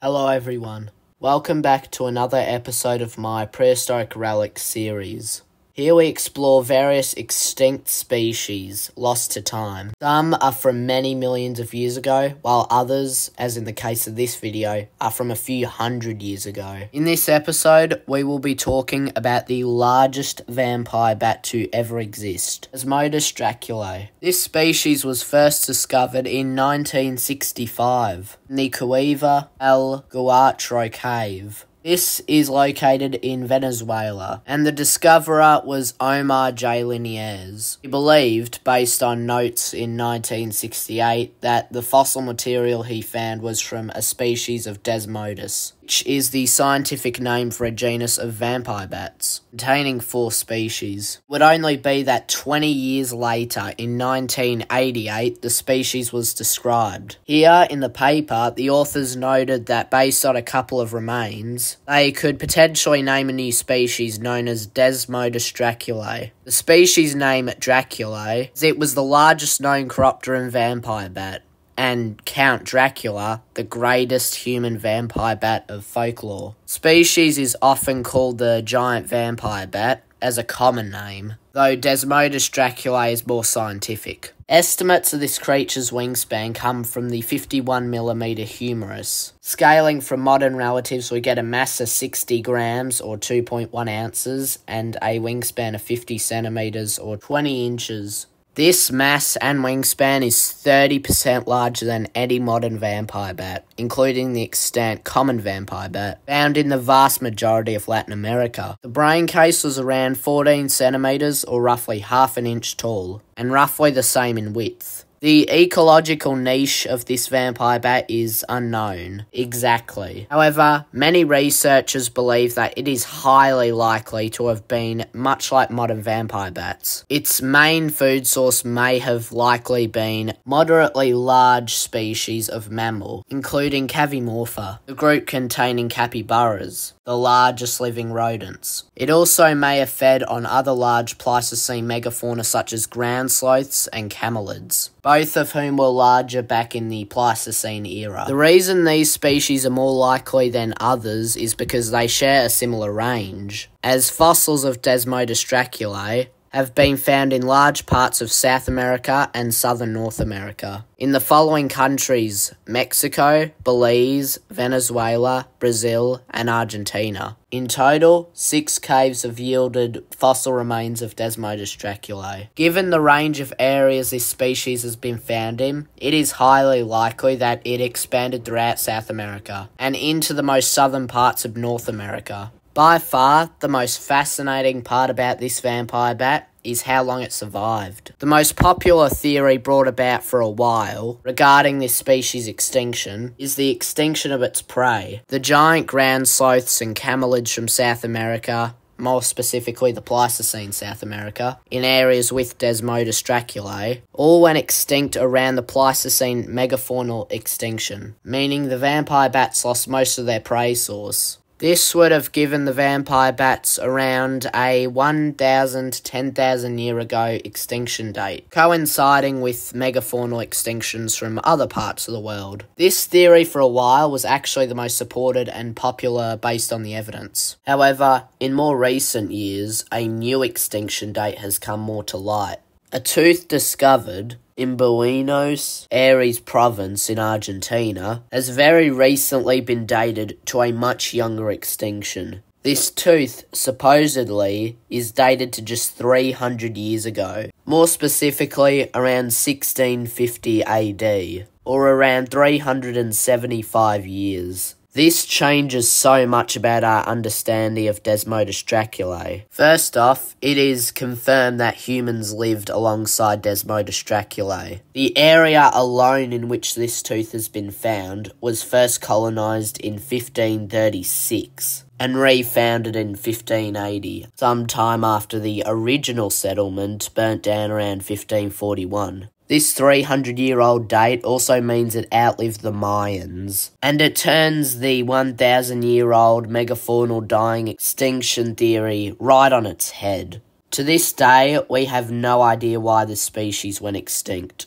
Hello everyone, welcome back to another episode of my Prehistoric Relics series. Here we explore various extinct species lost to time. Some are from many millions of years ago, while others, as in the case of this video, are from a few hundred years ago. In this episode, we will be talking about the largest vampire bat to ever exist, Desmodus Draculae. This species was first discovered in 1965 in the Cueva El Guatro cave. This is located in Venezuela, and the discoverer was Omar J. Liniers. He believed, based on notes in 1968, that the fossil material he found was from a species of Desmodus, which is the scientific name for a genus of vampire bats, containing 4 species. It would only be that 20 years later, in 1988, the species was described. Here, in the paper, the authors noted that based on a couple of remains, they could potentially name a new species known as Desmodus Draculae. The species name Draculae, as it was the largest known chiropteran vampire bat, and Count Dracula, the greatest human vampire bat of folklore. Species is often called the giant vampire bat as a common name, though Desmodus Draculae is more scientific. Estimates of this creature's wingspan come from the 51mm humerus. Scaling from modern relatives, we get a mass of 60 grams or 2.1 ounces and a wingspan of 50 centimeters or 20 inches. This mass and wingspan is 30% larger than any modern vampire bat, including the extant common vampire bat, found in the vast majority of Latin America. The brain case was around 14 centimeters or roughly half an inch tall, and roughly the same in width. The ecological niche of this vampire bat is unknown exactly. However, many researchers believe that it is highly likely to have been much like modern vampire bats. Its main food source may have likely been moderately large species of mammal, including Cavimorpha, the group containing capybaras, the largest living rodents. It also may have fed on other large Pleistocene megafauna such as ground sloths and camelids, both of whom were larger back in the Pleistocene era. The reason these species are more likely than others is because they share a similar range, as fossils of Desmodus Draculae have been found in large parts of South America and southern North America. In the following countries: Mexico, Belize, Venezuela, Brazil, and Argentina. In total, 6 caves have yielded fossil remains of Desmodus Draculae. Given the range of areas this species has been found in, it is highly likely that it expanded throughout South America and into the most southern parts of North America. By far, the most fascinating part about this vampire bat is how long it survived. The most popular theory brought about for a while regarding this species' extinction is the extinction of its prey. The giant ground sloths and camelids from South America, more specifically the Pleistocene South America, in areas with Desmodus Draculae, all went extinct around the Pleistocene megafaunal extinction, meaning the vampire bats lost most of their prey source. This would have given the vampire bats around a 1,000 to 10,000 year ago extinction date, coinciding with megafaunal extinctions from other parts of the world. This theory for a while was actually the most supported and popular based on the evidence. However, in more recent years, a new extinction date has come more to light. A tooth discovered in Buenos Aires province in Argentina has very recently been dated to a much younger extinction. This tooth supposedly is dated to just 300 years ago, more specifically around 1650 AD, or around 375 years. This changes so much about our understanding of Desmodus Draculae. First off, it is confirmed that humans lived alongside Desmodus Draculae. The area alone in which this tooth has been found was first colonised in 1536 and refounded in 1580, sometime after the original settlement burnt down around 1541. This 300-year-old date also means it outlived the Mayans, and it turns the 1,000-year-old megafaunal dying extinction theory right on its head. To this day, we have no idea why the species went extinct.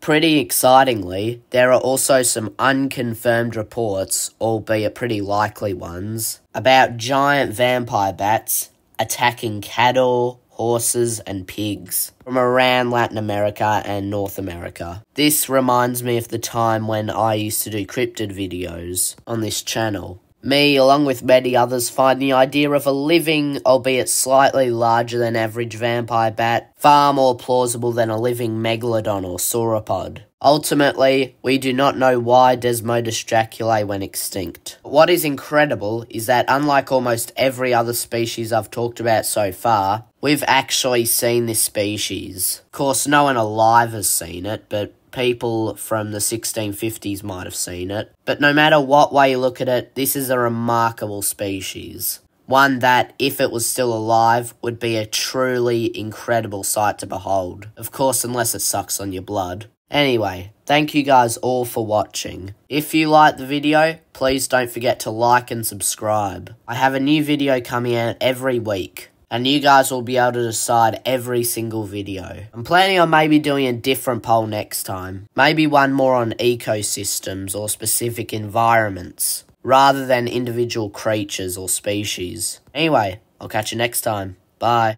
Pretty excitingly, there are also some unconfirmed reports, albeit pretty likely ones, about giant vampire bats attacking cattle, horses, and pigs from around Latin America and North America. This reminds me of the time when I used to do cryptid videos on this channel. Me, along with many others, find the idea of a living, albeit slightly larger than average vampire bat, far more plausible than a living megalodon or sauropod. Ultimately, we do not know why Desmodus Draculae went extinct. What is incredible is that unlike almost every other species I've talked about so far, we've actually seen this species. Of course, no one alive has seen it, but people from the 1650s might have seen it. But no matter what way you look at it, this is a remarkable species. One that, if it was still alive, would be a truly incredible sight to behold. Of course, unless it sucks on your blood. Anyway, thank you guys all for watching. If you liked the video, please don't forget to like and subscribe. I have a new video coming out every week, and you guys will be able to decide every single video. I'm planning on maybe doing a different poll next time. Maybe one more on ecosystems or specific environments, rather than individual creatures or species. Anyway, I'll catch you next time. Bye.